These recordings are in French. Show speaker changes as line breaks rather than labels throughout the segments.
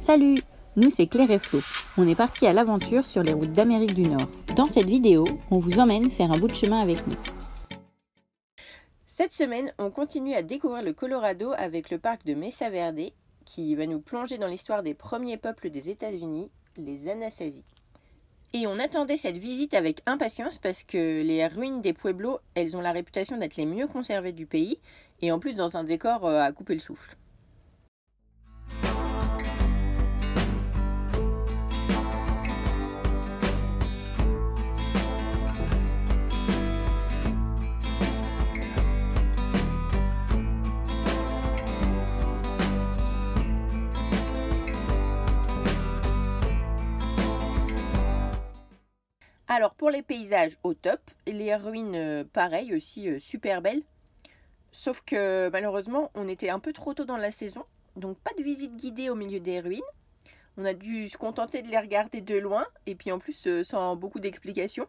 Salut, nous c'est Claire et Flo. On est partis à l'aventure sur les routes d'Amérique du Nord. Dans cette vidéo, on vous emmène faire un bout de chemin avec nous.
Cette semaine, on continue à découvrir le Colorado avec le parc de Mesa Verde qui va nous plonger dans l'histoire des premiers peuples des États-Unis, les Anasazi. Et on attendait cette visite avec impatience parce que les ruines des pueblos, elles ont la réputation d'être les mieux conservées du pays et en plus dans un décor à couper le souffle. Alors pour les paysages au top, les ruines pareil aussi super belles. Sauf que malheureusement on était un peu trop tôt dans la saison, donc pas de visite guidée au milieu des ruines. On a dû se contenter de les regarder de loin et puis en plus sans beaucoup d'explications.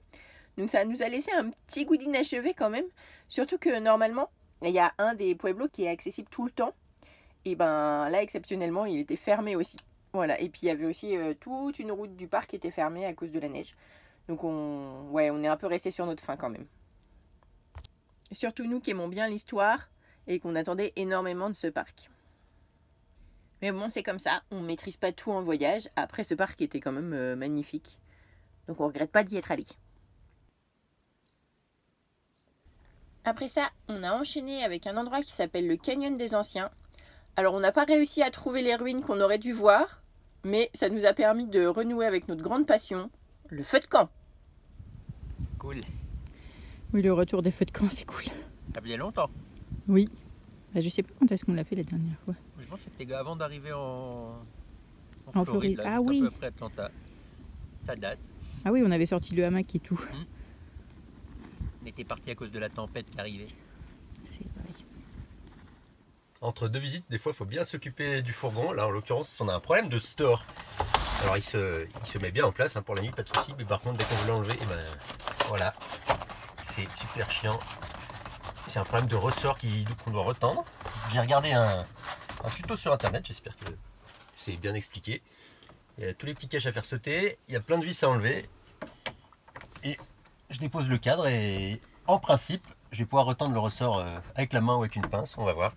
Donc ça nous a laissé un petit goût d'inachevé quand même. Surtout que normalement il y a un des pueblos qui est accessible tout le temps. Et ben là exceptionnellement il était fermé aussi. Voilà, et puis il y avait aussi toute une route du parc qui était fermée à cause de la neige. Donc on est un peu resté sur notre faim quand même. Surtout nous qui aimons bien l'histoire et qu'on attendait énormément de ce parc. Mais bon, c'est comme ça, on ne maîtrise pas tout en voyage. Après, ce parc était quand même magnifique. Donc on ne regrette pas d'y être allé. Après ça, on a enchaîné avec un endroit qui s'appelle le Canyon des Anciens. Alors on n'a pas réussi à trouver les ruines qu'on aurait dû voir, mais ça nous a permis de renouer avec notre grande passion, le feu de camp.
Cool.
Oui, le retour des feux de camp, c'est cool.
Ça faisait longtemps.
Oui. Bah, je sais pas quand est-ce qu'on l'a fait la dernière fois.
Je pense que c'était avant d'arriver en
Floride.
là,
Ah oui.
un peu après Atlanta. Ça date.
Ah oui, on avait sorti le hamac et tout.
On était parti à cause de la tempête qui arrivait.
C'est vrai.
Entre deux visites, des fois, il faut bien s'occuper du fourgon. Là, en l'occurrence, on a un problème de store. Alors, il se met bien en place pour la nuit, pas de souci. Mais par contre, dès qu'on veut l'enlever, et ben voilà, c'est super chiant. C'est un problème de ressort qu'on doit retendre. J'ai regardé un tuto sur internet, j'espère que c'est bien expliqué. Il y a tous les petits caches à faire sauter, il y a plein de vis à enlever. Et je dépose le cadre et en principe, je vais pouvoir retendre le ressort avec la main ou avec une pince, on va voir.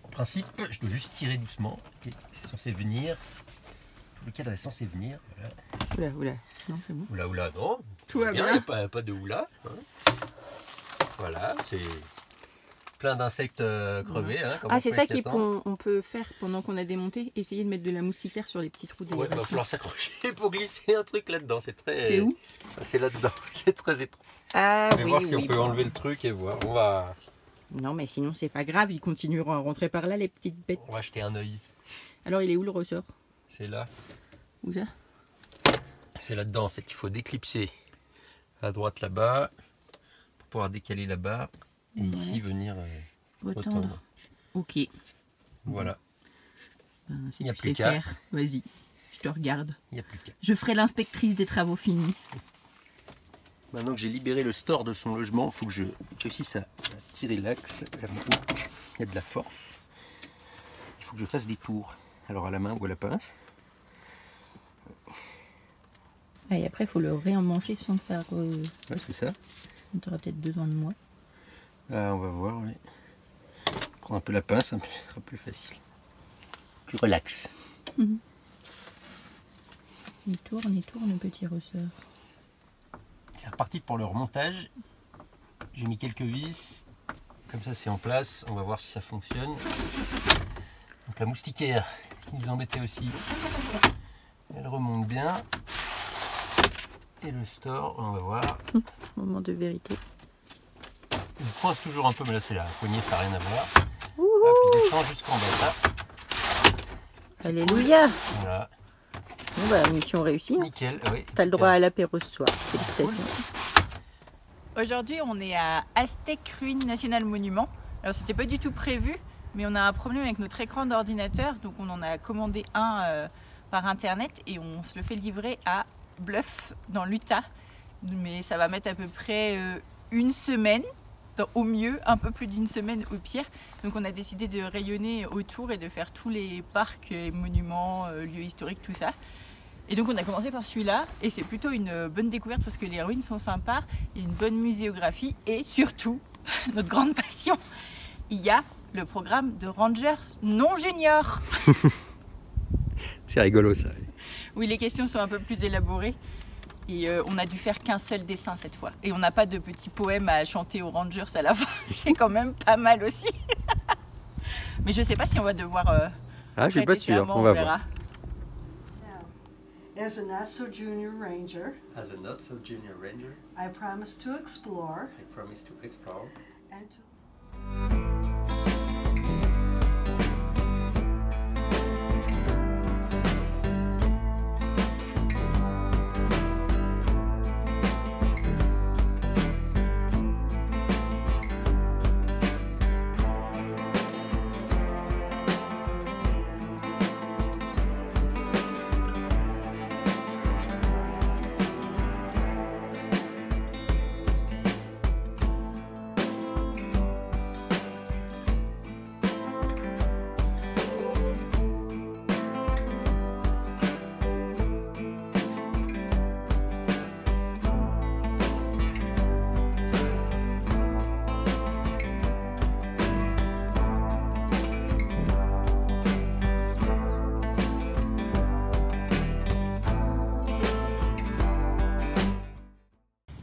En principe, je dois juste tirer doucement et c'est censé venir. Le cadre est censé venir. Voilà.
Oula, non c'est bon.
Oula, non.
Tout va bien.
Il n'y a pas de oula. Voilà, c'est plein d'insectes crevés.
Ah, c'est ça qu'on peut faire pendant qu'on a démonté, essayer de mettre de la moustiquaire sur les petits trous des
il va falloir s'accrocher pour glisser un truc là-dedans. C'est très.
C'est où?
C'est là-dedans. C'est très étrange.
Ah,
on va voir si on peut enlever le truc et voir. On va.
Non, mais sinon c'est pas grave, ils continueront à rentrer par là, les petites bêtes.
On va jeter un œil.
Alors, il est où le ressort?
C'est là.
Où ça?
C'est là-dedans en fait. Il faut déclipser à droite là-bas pour pouvoir décaler là-bas et ici venir retendre.
Ok.
Voilà.
Ben,
il n'y a plus qu'à.
Vas-y, je te regarde.
Il n'y a plus qu'à.
Je ferai l'inspectrice des travaux finis.
Maintenant que j'ai libéré le store de son logement, il faut que je réussisse à tirer l'axe vers le haut. Il y a de la force. Il faut que je fasse des tours. Alors à la main ou à la pince.
Ah, et après, il faut le réemmancher sans que ça...
Ouais, c'est ça.
Tu auras peut-être besoin de moi.
Ah, on va voir, oui. Prends un peu la pince, ce sera plus facile. Plus relax.
Il tourne, petit ressort.
C'est reparti pour le remontage. J'ai mis quelques vis. Comme ça, c'est en place. On va voir si ça fonctionne. Donc la moustiquaire qui nous embêtait aussi, elle remonte bien. Et le store, on va voir.
Moment de vérité.
Il coince toujours un peu, mais là c'est la poignée, ça n'a rien à voir. Hop, il descend jusqu'en bas là.
Alléluia.
Voilà.
Bon bah, mission réussie.
Nickel, oui.
T'as le droit à l'apéro ce soir. Félicitations.
Cool. Aujourd'hui, on est à Aztec Ruines National Monument. Alors, c'était pas du tout prévu, mais on a un problème avec notre écran d'ordinateur. Donc, on en a commandé un par internet et on se le fait livrer à Bluff, dans l'Utah. Mais ça va mettre à peu près une semaine.
au mieux un peu plus d'une semaine au pire. Donc on a décidé de rayonner autour et de faire tous les parcs et monuments, lieux historiques, tout ça. Et donc on a commencé par celui-là et c'est plutôt une bonne découverte parce que les ruines sont sympas, il y a une bonne muséographie et surtout, notre grande passion, il y a le programme de Rangers non junior.
C'est rigolo ça.
Oui, les questions sont un peu plus élaborées et on a dû faire qu'un seul dessin cette fois. Et on n'a pas de petits poèmes à chanter aux Rangers à la fin, ce qui est quand même pas mal aussi. Mais je sais pas si on va devoir...
je suis pas sûr, on va voir.
As a not so junior ranger,
I
I promise to explore
promise to explore
and to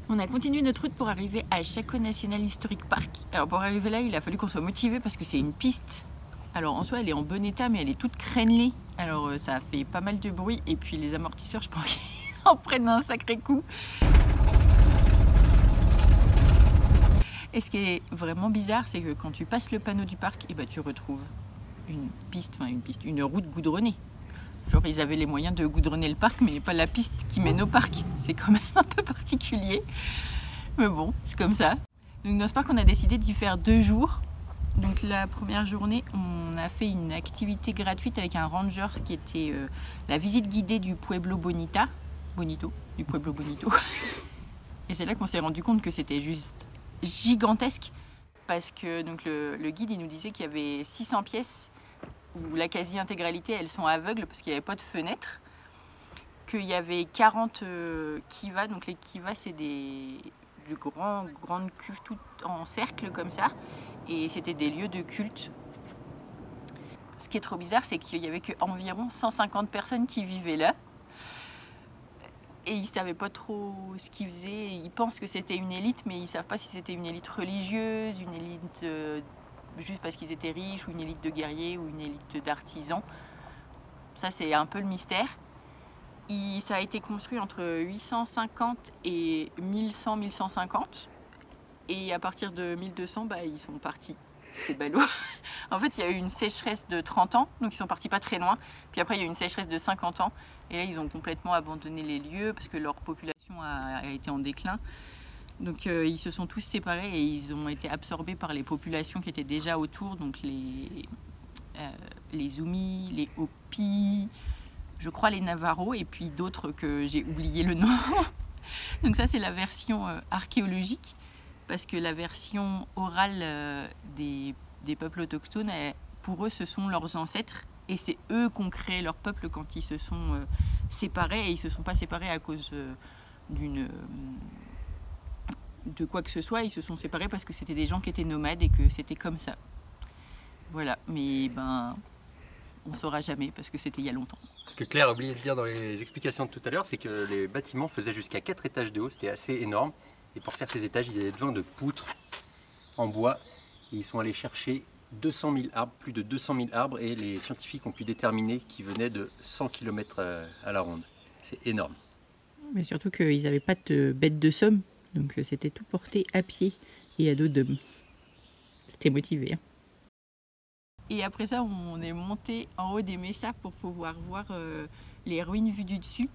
On a continué notre route pour arriver à Chaco National Historic Park. Alors pour arriver là, il a fallu qu'on soit motivé parce que c'est une piste. Alors en soi, elle est en bon état, mais elle est toute crénelée. Alors ça a fait pas mal de bruit. Et puis les amortisseurs, je pense qu'ils en prennent un sacré coup. Et ce qui est vraiment bizarre, c'est que quand tu passes le panneau du parc, tu retrouves une route goudronnée. Genre ils avaient les moyens de goudronner le parc, mais pas la piste qui mène au parc. C'est quand même un peu particulier. Mais bon, c'est comme ça. Donc dans ce parc, on a décidé d'y faire 2 jours. Donc la première journée, on a fait une activité gratuite avec un ranger qui était la visite guidée du Pueblo Bonito. Et c'est là qu'on s'est rendu compte que c'était juste gigantesque. Parce que donc, le guide il nous disait qu'il y avait 600 pièces où la quasi-intégralité, elles sont aveugles parce qu'il n'y avait pas de fenêtre, qu'il y avait 40 kivas, donc les kivas c'est grandes cuves toutes en cercle comme ça, et c'était des lieux de culte. Ce qui est trop bizarre, c'est qu'il n'y avait qu'environ 150 personnes qui vivaient là, et ils ne savaient pas trop ce qu'ils faisaient. Ils pensent que c'était une élite, mais ils ne savent pas si c'était une élite religieuse, une élite... juste parce qu'ils étaient riches, ou une élite de guerriers, ou une élite d'artisans. Ça, c'est un peu le mystère. Ça a été construit entre 850 et 1100-1150. Et à partir de 1200, ils sont partis. C'est ballot. En fait, il y a eu une sécheresse de 30 ans, donc ils sont partis pas très loin. Puis après, il y a eu une sécheresse de 50 ans. Et là, ils ont complètement abandonné les lieux parce que leur population a été en déclin. Donc ils se sont tous séparés et ils ont été absorbés par les populations qui étaient déjà autour, donc les Zoumis, les Hopis, je crois les Navarros et puis d'autres que j'ai oublié le nom. Donc ça c'est la version archéologique, parce que la version orale des peuples autochtones, pour eux ce sont leurs ancêtres et c'est eux qui ont créé leur peuple quand ils se sont séparés, et ils ne se sont pas séparés à cause de quoi que ce soit, ils se sont séparés parce que c'était des gens qui étaient nomades et que c'était comme ça. Voilà, mais on saura jamais parce que c'était il y a longtemps.
Ce que Claire a oublié de dire dans les explications de tout à l'heure, c'est que les bâtiments faisaient jusqu'à 4 étages de haut, c'était assez énorme. Et pour faire ces étages, ils avaient besoin de poutres en bois. Et ils sont allés chercher 200 000 arbres, plus de 200 000 arbres, et les scientifiques ont pu déterminer qu'ils venaient de 100 km à la ronde. C'est énorme.
Mais surtout qu'ils n'avaient pas de bête de somme. Donc c'était tout porté à pied et à dos d'homme. C'était motivé. Hein. Et après ça, on est monté en haut des messas pour pouvoir voir les ruines vues du dessus.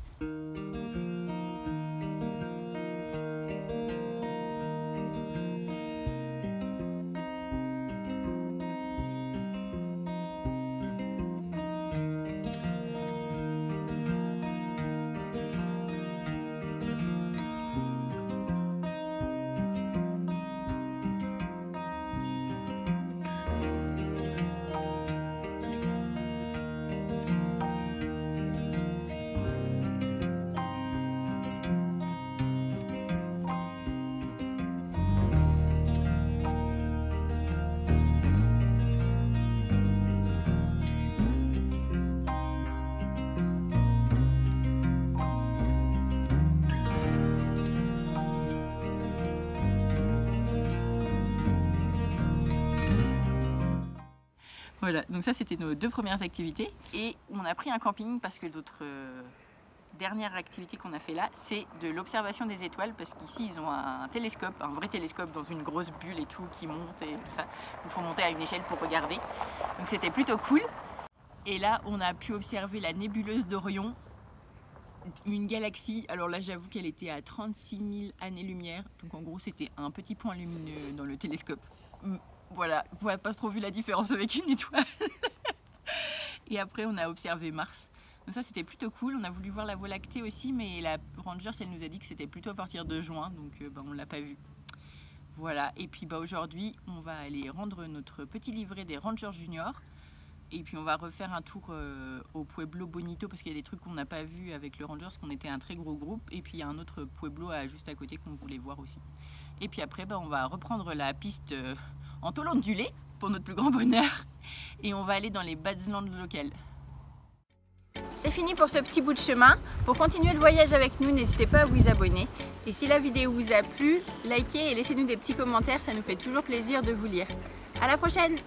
Voilà, donc ça c'était nos 2 premières activités. Et on a pris un camping parce que notre dernière activité qu'on a fait là, c'est de l'observation des étoiles, parce qu'ici ils ont un télescope, un vrai télescope dans une grosse bulle et tout qui monte et tout ça. Il faut monter à une échelle pour regarder. Donc c'était plutôt cool. Et là on a pu observer la nébuleuse d'Orion, une galaxie. Alors là j'avoue qu'elle était à 36 000 années-lumière. Donc en gros c'était un petit point lumineux dans le télescope. Voilà, vous n'avez pas trop vu la différence avec une étoile. Et après on a observé Mars. Donc ça c'était plutôt cool. On a voulu voir la Voie lactée aussi, mais la Rangers elle nous a dit que c'était plutôt à partir de juin, donc on l'a pas vu. Voilà, et puis aujourd'hui on va aller rendre notre petit livret des Rangers Juniors. Et puis on va refaire un tour au Pueblo Bonito, parce qu'il y a des trucs qu'on n'a pas vu avec le Rangers, qu'on était un très gros groupe. Et puis il y a un autre Pueblo juste à côté qu'on voulait voir aussi. Et puis après on va reprendre la piste en tôle ondulée, pour notre plus grand bonheur. Et on va aller dans les Badlands locales. C'est fini pour ce petit bout de chemin. Pour continuer le voyage avec nous, n'hésitez pas à vous abonner. Et si la vidéo vous a plu, likez et laissez-nous des petits commentaires, ça nous fait toujours plaisir de vous lire. À la prochaine!